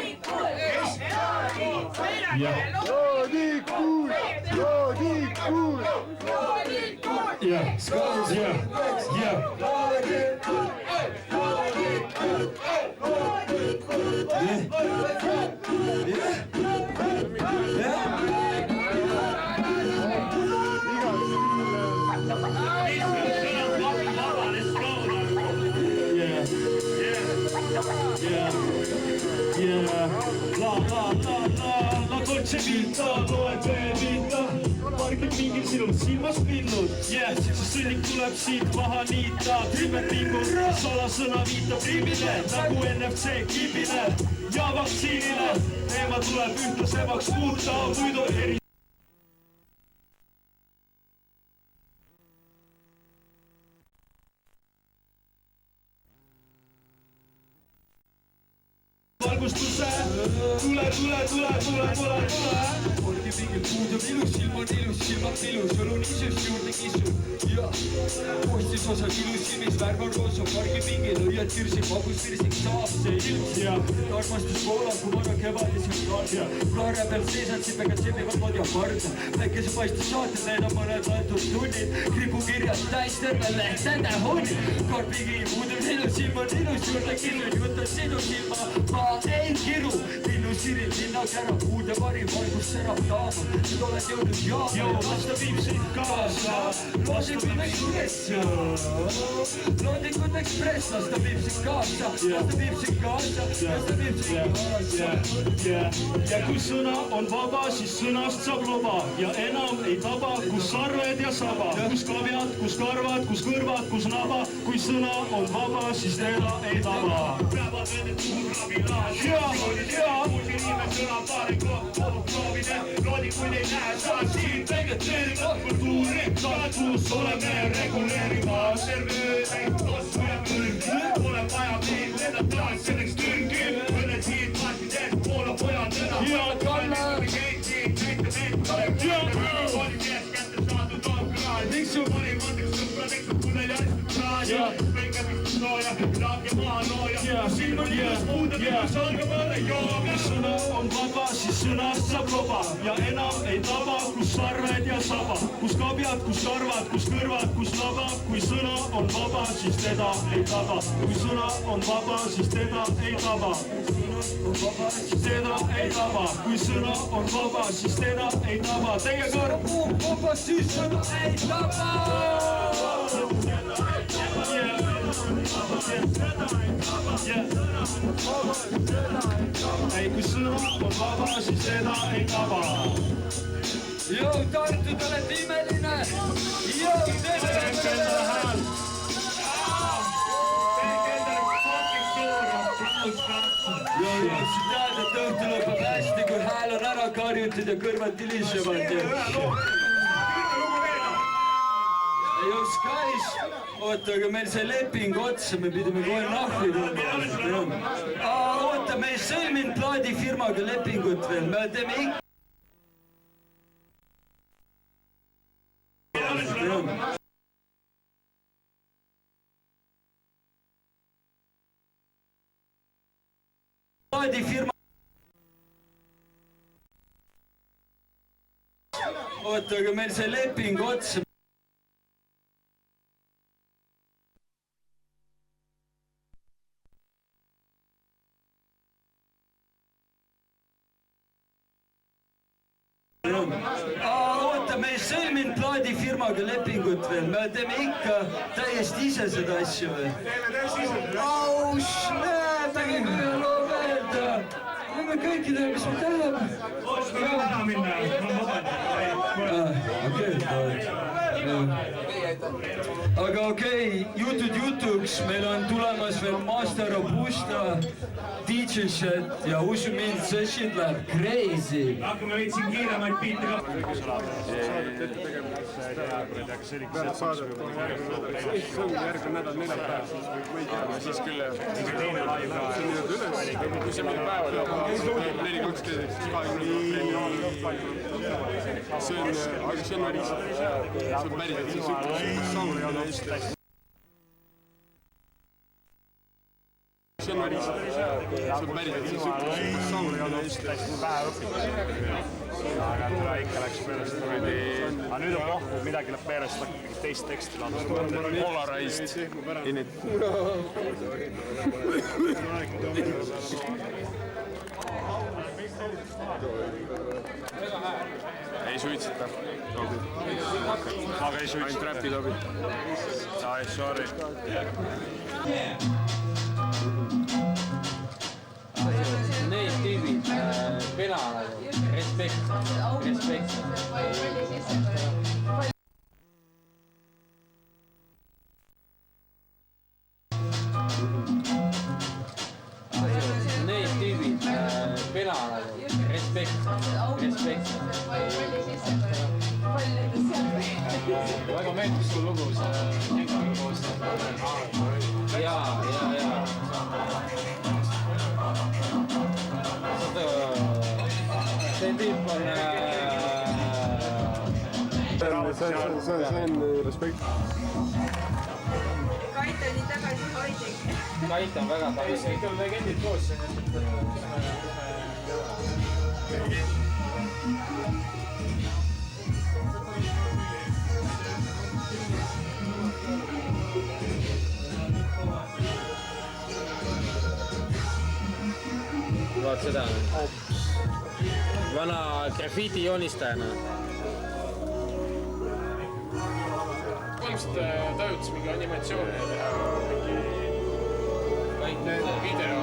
la dolce vita, loed veeviita, pargib mingil sinul silmas pinnud, see sõnnik tuleb siit maha niita, triberringud, salasõna viitab riimile, nagu NFC kibile ja vaktsiinile, teema tuleb ühtlasemaks muuta, muidu eri valgustuse, tule. Orgi mingil puudub ilus, silmad ilus, õlu nisus, juurde kisu. Ja postis osa ilus silmis, värv on roosa, pargi mingil, õied virsik, vagus virsik, saab see ilm. Armastus voolab, kui vana kevadis on kard. Plaare peal seisad, sipega tsemmivad mod ja parda. Päikese paistis saated, need on mõned laetud tunnid. Kribukirjad täis terve leht, täna honni. Karbigi puudub ilus, silmad ilus, juurde kisu, juurde sinu silma. Ma ei kiru, linnu siril, linnakära, puude parim valgus serab taama. Nüüd oled jõudnud jaama, las ta viib sind kaasa, Loodikud Ekspress, las ta viib sind kaasa, ja kui sõna on vaba, siis sõnast saab loba ja enam ei taba, kus sarved ja saba, kus kabjad, kus karvad, kus kõrvad, kus naba, kui sõna on vaba, siis teda ei taba. loodikuid ei näe, saa siin vegeteerima, kultuuri, katus oleme reguleerimas, terve öö täis tossu ja mürgi, pole vaja meil lendada selleks Türgi, õnned siit vaatid eest, poola pojad enam, kallis keiti, näite meid, oli mees kätte saadud on kraal, tiksu oli mõtteks sõpra, tiksu kuule ja istud kraal, kõike mis nooja, laage maa nooja, silma nimes muuda, mis algamale jooga. Sõna on vaba, siis sõnast saab loba ja enam ei taba, kus sarved ja saba, kus kabjad, kus karvad, kus kõrvad, kus naba, kui sõna on vaba, siis teda ei taba, kui sõna on vaba, siis teda ei taba, teda ei taba, kui sõna on vaba, siis teda ei taba, teie kord. Vaba, siis sõna ei taba. Ei, kui sõna on vaba, siis seda ei taba. Jõu, Tartu, te olete imeline! Jõu, teeme endale hääl! Jõu, sa tead, et õhtu lõpeb hästi, kui hääl on ära karjutud ja kõrvad tilisevad. Jõu, Skys, oota, aga meil see leping otsa, me pidime kohe nahvi tõmbama. Oota, me ei sõlminud plaadifirmaga lepingut veel, me teeme ikka. Plaadifirma. Oota, aga meil see leping otsa. Oota, me ei sõlminud plaadifirmaga lepingut veel, me teeme ikka täiesti ise seda asja või? Aus, näe, loo meelde! Me kõiki teeme, mis me tahame. Oskame ära minna, ma Aga okei, jutud jutuks, meil on tulemas veel Master Robusta, DJ set ja usu mind, see shit läheb crazy. hakkame veitsin kiiremaid biite ka. See on järgmine nädal, neljapäev, siis küll kui see meil päeval 4-2, siis 20. See on päriselt siis saun ja hästi. See on päriselt siis saun ja hästi pähe õpitud. Aga ikka läks peelest. Aga nüüd on kohku, midagi läheb peelest, hakkab teist teksti laadustama. Polarized in it. Ei suitseta. Aga ei suitseta. Ainult räpid abi. Ai, sorry. Need tüübid, pena nagu, respekt. Need tüübid, pena nagu, respekt. Väga meeldis su lugu, see Henkaga koos. Jaa. See tüüp on... See on respekt. Kait on nii tagasihoidlik. Kait on väga tagasi. Kõik on legendid koos. Vaat seda. Vana grafiiti joonistajana. Ilmselt tajutas mingi animatsiooni ja teha mingi video.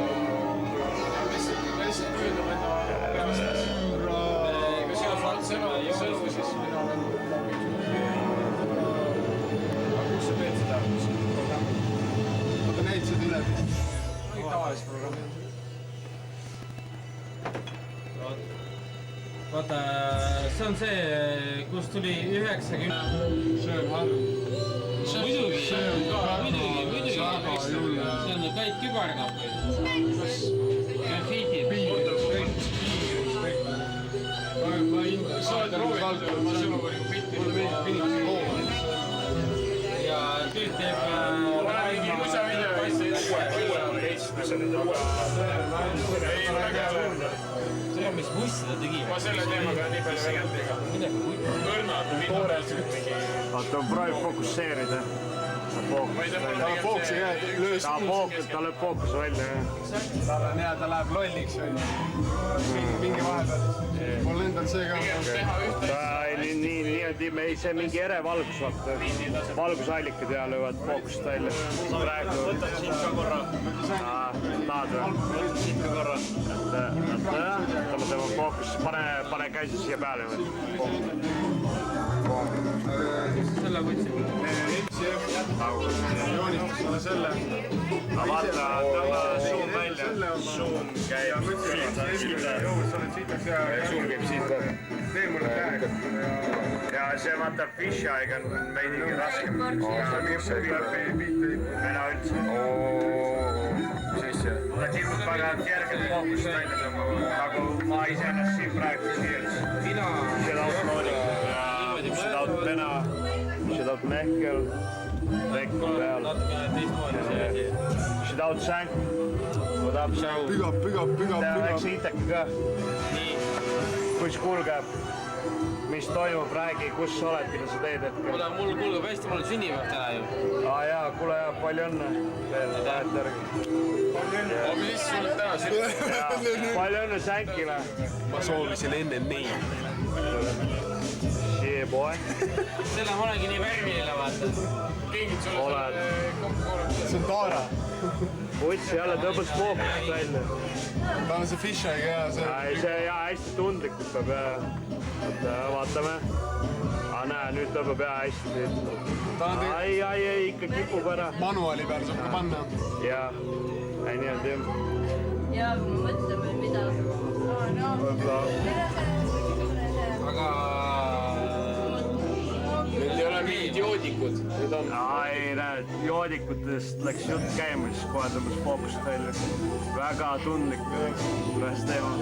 Lihtsalt kujundab enda pärast. Kui sina saad sõnu, siis mina olen aga kus sa teed seda? Aga näid seda üle? Kõik tavalist programmi. Vaata, see on see, kus tuli 90... See on halb. Muidugi, see on Kait Kübarkap. Grafiitid. Sa oled proovinud sõnumarigu pitti Ja tüüd teeb... mingi musavideo See on, mis bussi ta tegi. ma selle teemaga nii palju vegetega. Õrnad toorelt mingi. Ta proovib fokusseerida. Ta lööb fookuse välja. Tal on hea, ta läheb lolliks või mingi vahepeal. Mul endal see ka. Ta nii ei see mingi ere valgus, vaata. Valgusallikad ja löövad fookust välja. Võtad siit ka korra. Tahad või? Võtad siit ka korra. Võtame tema fookus, pane käsi siia peale või? Selle võtsime. Joonistas mulle selle. No vaata, tõmba suum välja. Suum käib siit. Suum käib siit välja. Tee mulle käega. Ja see vaata fishaiga on veidigi raskem. Mena üldse. Ta tipub väga kergelt fookust välja tõmbama. Nagu ma iseennast siin praegu siirus. Shoutout Loonikud ja shoutout Mena, shoutout Mehkel, Rekku peal. Shoutout Sänk. Võtab Sänk. Püga. Läks Iteka ka. Kus kulgeb? Mis toimub, räägi, kus sa oled, mida sa teed hetkel? Kuule, mul kulgeb hästi, mul on sünnipäev täna ju. Jaa, kuule jah, palju õnne. Mis sul täna sünnipäev? Palju õnne Sänkile. Ma soovisin enne neid. Yeah, boy. Selle ma olengi nii värviline, vaata. Oled. See on Taara. Utsi jälle tõmbas fookust välja. Ta on see fishaiga ja see... See jah, hästi tundlikult peab jah. Vaatame. Näe, nüüd tõmbab jah hästi. Ai, ikka kipub ära. Manuali peal saab ka panna. Jaa, nii on jah. Ja mõtleme, mida. Aga... Need ei ole mingid joodikud. Ai, näed, joodikutest läks jutt käima, siis kohe tõmbas fookust välja. Väga tundlik ühes teema.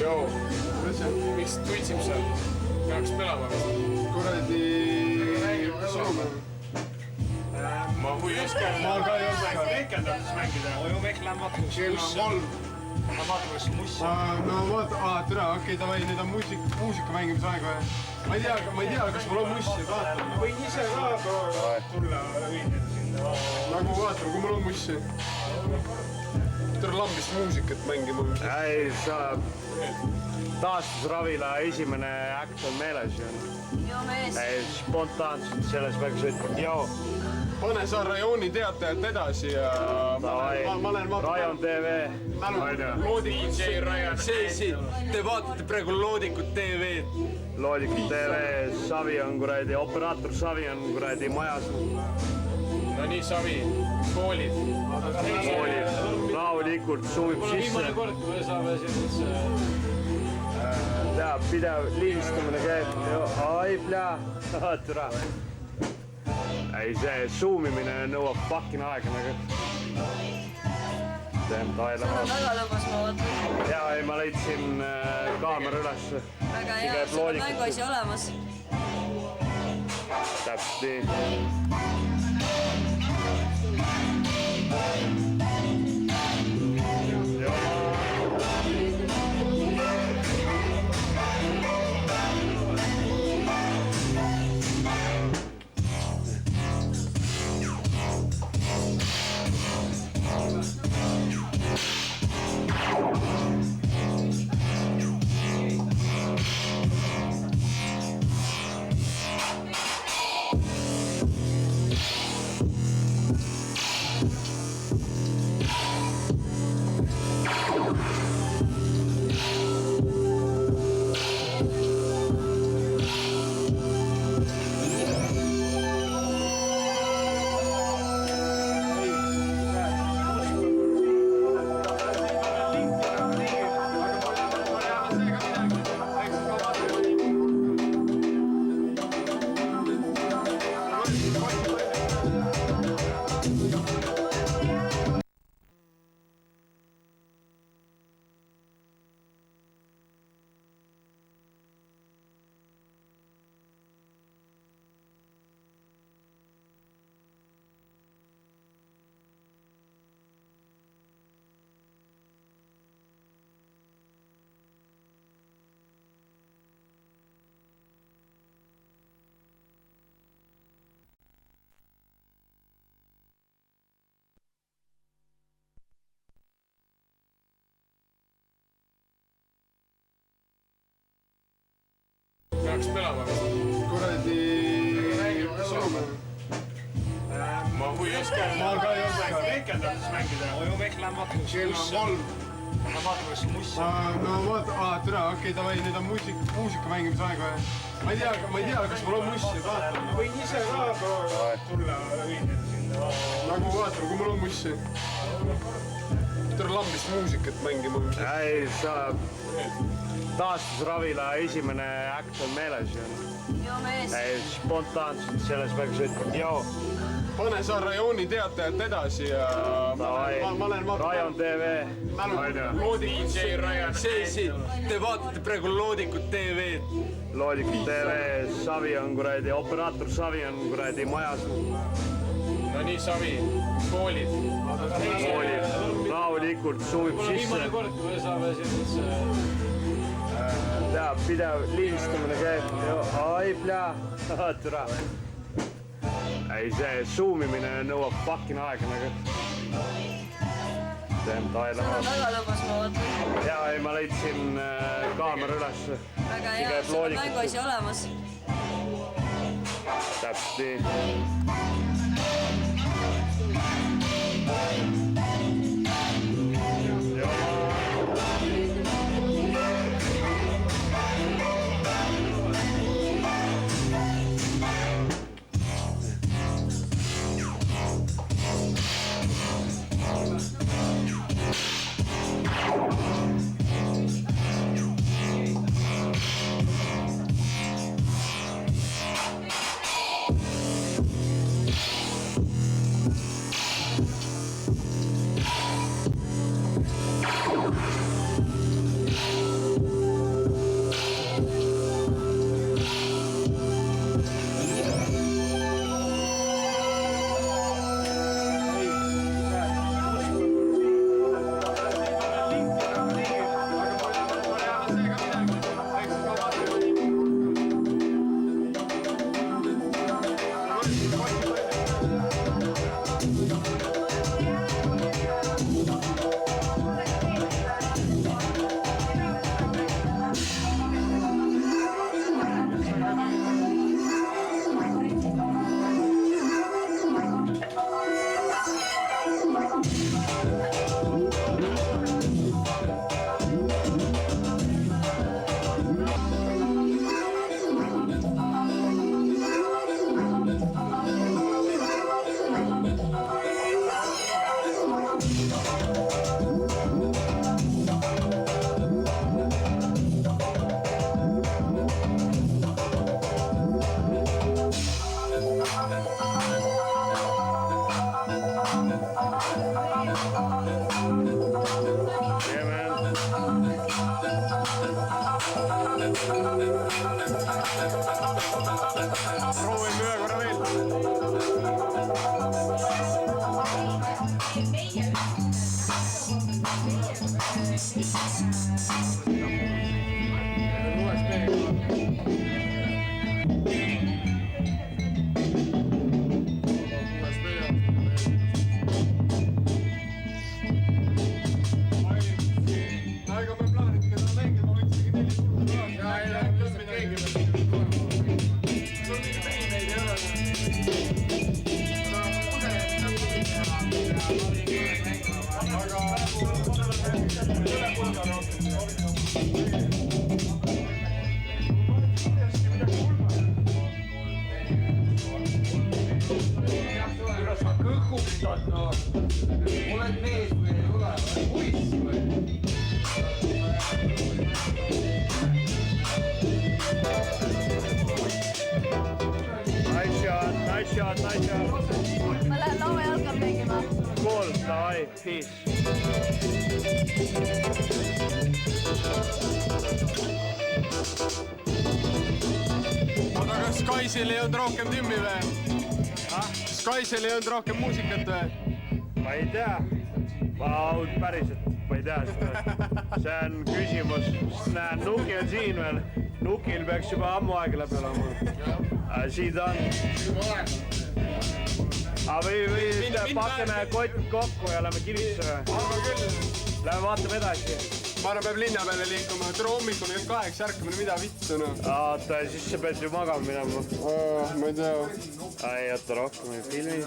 Joo, miks tuitsib seal? Peaks pelama vist. Kuradi... Sõnum. Ma kui ei oska. Ma ka ei oska. Vekeldades mängida. Oju Mehk läheb vaatama. Kell on 3. Läheb vaatama, kas muss. No vaata, türa, okei, davai, nüüd on muusika mängimise aeg või? Ma ei tea, kas mul on mussi, vaata. Ma võin ise ka tulla õiged sinna. Nagu vaatame, kui mul on mussi. Türa lambist muusikat mängima. Ei, sa taastusravila esimene äkt on meeles ju. Joo mees. Ei, spontaanselt selles peaks ütlema. Joo, Pane sa rajooni teatajat edasi ja ma olen Rajon TV. DJ Rajon. Te vaatate praegu Loodikut TV-d. Loodikut TV, Savi on kuradi, operaator Savi on kuradi majas. No nii, Savi, koolid. Rahulikult suvib sisse. Viimane kord, kui me saame siin üldse... Teab, pidev lindistamine käib. Ai, plää. Türa. Ei, see zoomimine nõuab fucking aega nagu. Teen taela. Sul on väga lõbus, ma vaatan. Jaa, ei, ma leidsin kaamera üles. Väga hea, sul on mänguasi olemas. Täpselt nii. hakkas pelama. Kuradi Soome. Ma kui oskan. Ma ka ei oska. Veikeldades mängida. Ju mehk läheb vaatama. Kell on 3. Ma vaatama, kas mussi. No vaata, tere, okei, davai, nüüd on muusika mängimise aeg või? Ma ei tea, kas mul on mussi, vaata. Ma võin ise ka tulla õiged sinna. Nagu vaatame, kui mul on mussi. Tere lambist muusikat mängima. Ei, sa taastusravila esimene äkt on meeles ju. Joo mees. Ei, spontaanselt selles peaks ütlema. Joo. Pane sa rajooni teatajat edasi ja ma olen Rajon TV. Loodikut DJ Rajon. Te vaatate praegu Loodikut TV-d. Loodikut TV, Savi on kuradi, operaator Savi on kuradi majas. No nii, Savi, koolid. Rahulikult suvib sisse. Viimane kord, kui me saame siis... Teab, pidev lindistamine käib. Ai, plää. Tere. Ei, see zoomimine nõuab fucking aega nagu. Teen tailama. Sul on väga lõbus, ma vaatan. Jaa, ei, ma leidsin kaamera üles. Väga hea, sul on mänguasi olemas. Täpselt nii. Proovime ühe korra veel. Oled mees või ei ole? Uiss või? Nice shot. Ma lähen lauajalga mängima. Cool, davai, peace. Aga kas Skaisil ei olnud rohkem tümmi või? Skaisil ei olnud rohkem muusikat või? Ma ei tea. Päriselt, ma ei tea seda. See on küsimus. Näen, Nuki on siin veel. Nukil peaks juba ammu aega läbi olema. Siin ta on. Või pakeme kott kokku ja lähme kivisse. Arva küll. Lähme vaatame edasi. Ma arvan, peab linna peale liikuma. Tere hommikul kell 8 ärkamine, mida vittu, noh. Oota, siis sa pead ju magama minema. Ma ei tea. Ai, oota, rohkem ei filmi.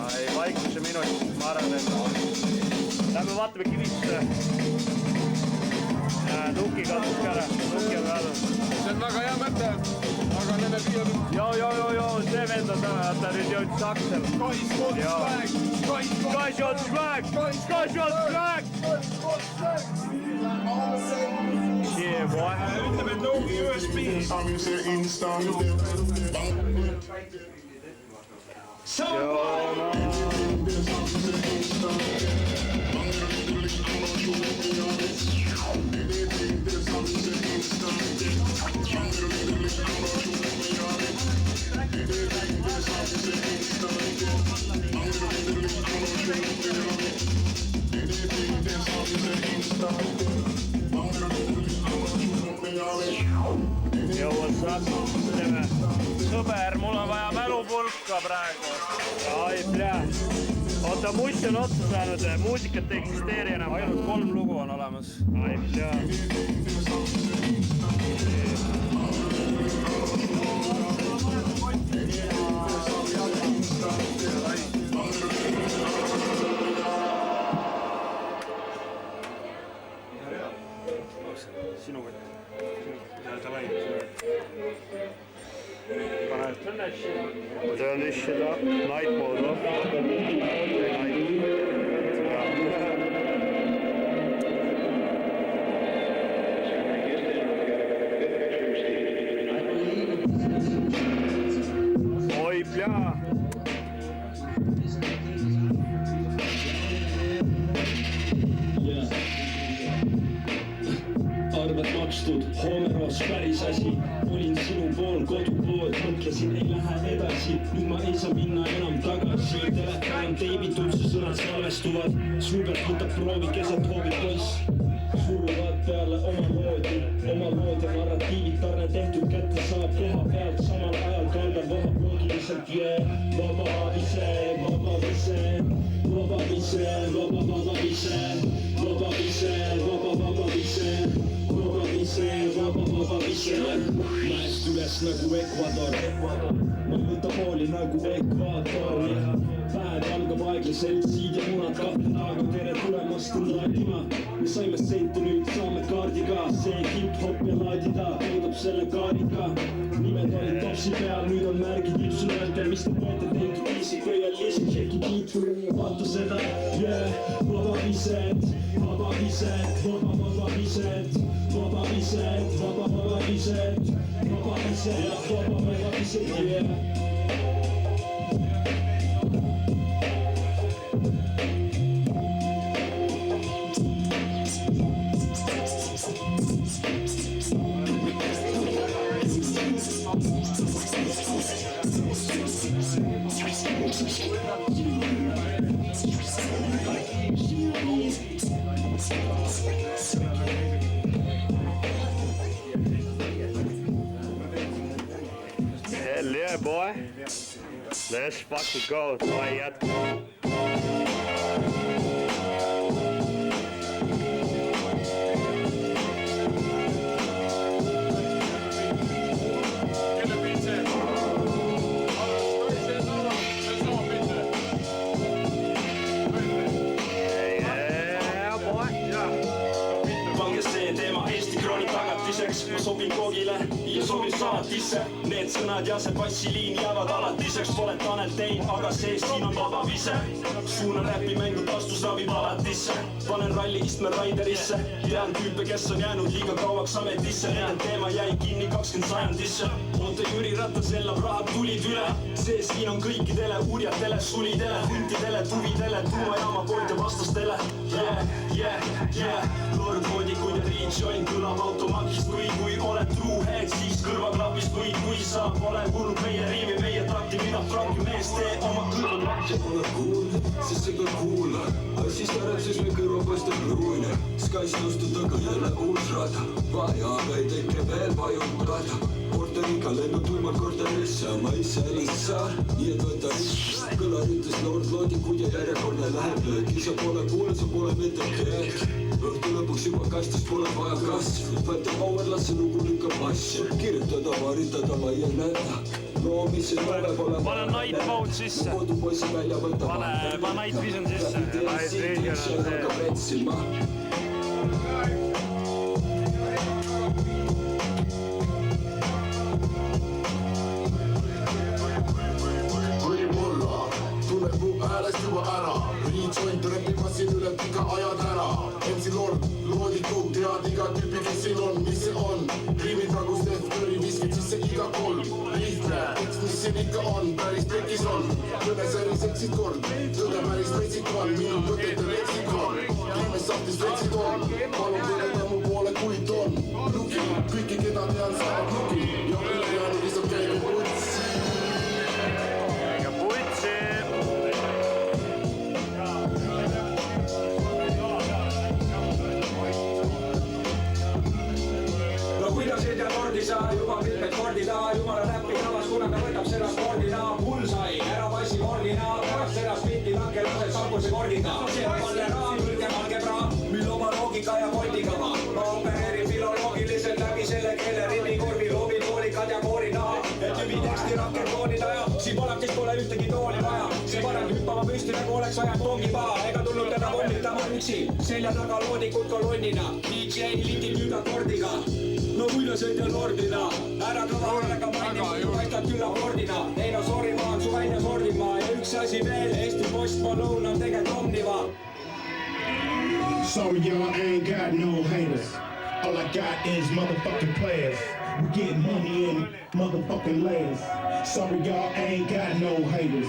Ai, vaikuse minutid, ma arvan, et lähme vaatame kivisse. Nuki katus ka ära, nuki on kaadus. See on väga hea mõte, aga lähme viia nüüd. Joo, see vend on täna, ta nüüd jõudis Aksel. Kois, Yeah, boy. Ütleme, et Noki USB. Joo, what's up? Sõber, mul on vaja mälupulka praegu. Ai, plää. Oota, muss on otsa saanud, muusikat ei eksisteeri enam. Ainult 3 lugu on olemas. Ai, plää. Sinu võtta. Turn this shit up. Night mode, noh. Oi, plää. Arved makstud, Homeros päris asi. Olin sinu pool kodupood, mõtlesin ei lähe edasi. Nüüd ma ei saa minna enam tagasi. Telefon on teibitud, su sõnad salvestuvad. Suubelt võtab proovi keset hoovi poiss. Suruvad peale oma loodi ja narratiivid tarne tehtud kätte saab koha pealt. Samal ajal kaldab vahab loogiliselt, yeah. Vaba ise. Mäest üles nagu Ecuador. Ma ei võta pooli nagu Ekvaator. Päev algab aeglaselt, siid ja munad kahtledaga. Tere tulemast on laadima. Me saime sente, nüüd saame kaardiga. See hip-hop ja laadida toodab selle kaarika. Nimed olid topsi peal, nüüd on märgid lipsunälte. Mis te peate teinud viisi, kui on lihtsalt tšeki tiitru. Vaata seda, yeah. Vaba vised, yeah. Hell yeah, boy. Let's fucking go. Vai jätku. Kelle piit see? See on sama piit see. Yeah, boy. Pange see teema Eesti krooni tagatiseks. Ma sobin koogile ja sobin salatisse. Need sõnad ja see bassiliin jäävad alatiseks. Pole Tanel tein, aga see siin on vaba vise. Suunan räpimängu tastusravi palatisse. Panen ralli istme Raiderisse. Tean tüüpe, kes on jäänud liiga kauaks ametisse. Nende teema jäi kinni 20 sajandisse. Oota Jüri Ratas elab, rahad tulid üle. See siin on kõikidele uurjatele, sulidele, huntidele, tuvidele, tuumajaama poolt ja vastastele. Yeah. Lord voodikud ja riidžoin kõlab automaatist. Kui oled true head, siis kõrvaklapist. Kui sa pole kuulnud meie riimi, meie takti, mida Franki mees tee oma kõrvad lahti. Pole kuulnud, siis ega kuula. Asist järel siis me kõrva paistab ruune. Skais nõustud aga jälle uus rada. Vaja ei teke veel vajutada. Porter iga lennud tuimalt korterisse, ma ise elan seal, nii et võta risk. Kõlar ütles Lord Loodikud ja järjekordne läheb lööki. Sa pole kuulnud, sa pole mitte keegi. Õhtu lõpuks juba kastis pole vaja kasv. Võta power, see lugu lükkab asja. Kirjutada, varitada, laieneda. No mis see pole pole. Pane Night Mode sisse. Kodupoisi välja võtta. Pane Night Vision sisse. Night Vision. Häälest juba ära, Riitsoint repima siin üle pika ajad ära. MC Lord, Loodikud, tead iga tüüpi, kes siin on, mis see on. Riimid nagu Steph Curry, viskid sisse iga kolm. Lihtne, eks mis siin ikka on, päris pekis on. Kõnes äris eksid kord, tõde päris reitsik on. Minu mõtete leksikon, liimes sahtis reitsid on. Palun kõneda mu poole, kui ton. Luki, kõiki keda tean saavad luki. Ja ülejäänud lihtsalt käigu putsi. Saa juba mitmed kordina, jumala näppi kavas, kuna ta võtab seda kordina. Bullseye, ära passi kordina, pärast seda spiti lakke lased sampuse kordina. See on Vallera, külge malgebra, mil oma loogika ja koldikava. Ma opereerin filoloogiliselt läbi selle keele rimi korvi, loobi toolikad ja koorina. Et tübi teksti rakker koonida ja siin polakist pole ühtegi tooli vaja. See panebki hüppama püsti nagu oleks ajad tongi paha, ega tulnud teda vollitama üksi. Selja taga Loodikud kolonnina, DJ litib nüüd akordiga. No muilased ja lordina, ära kõva häälega maini, muidu paistad küll akordina. Ei no sorry, ma on su välja sordima ja üks asi veel, Eesti Post Malone on tegelikult omniva. Sorry y'all, I ain't got no haters. All I got is motherfucking players. We get money in motherfucking layers. Sorry y'all, I ain't got no haters.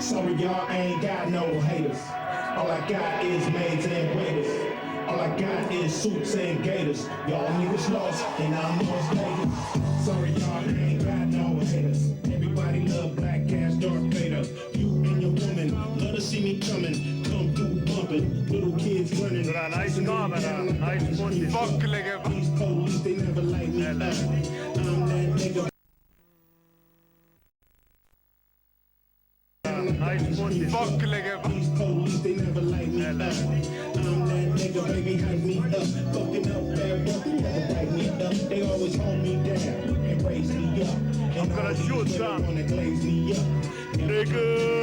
Sorry y'all, I ain't got no haters. All I got is maids and waiters. All I got is suits and gators. Y'all niggas lost and I'm lost later. Sorry y'all, I ain't got no haters. Everybody love Black Ass Darth Vader. You and your woman love to see me coming. Come through bumping. Little kids running. Nice kaamera, nice fondi. These police, they never like me up. I'm that nigga. Nice fondi. These police, they never like me up. I'm that nigga, baby, hype me up. Fucking up bad boy, they never write me up. They always hold me down and raise me up. I'm gonna shoot some. Wanna glaze me up. Nigga.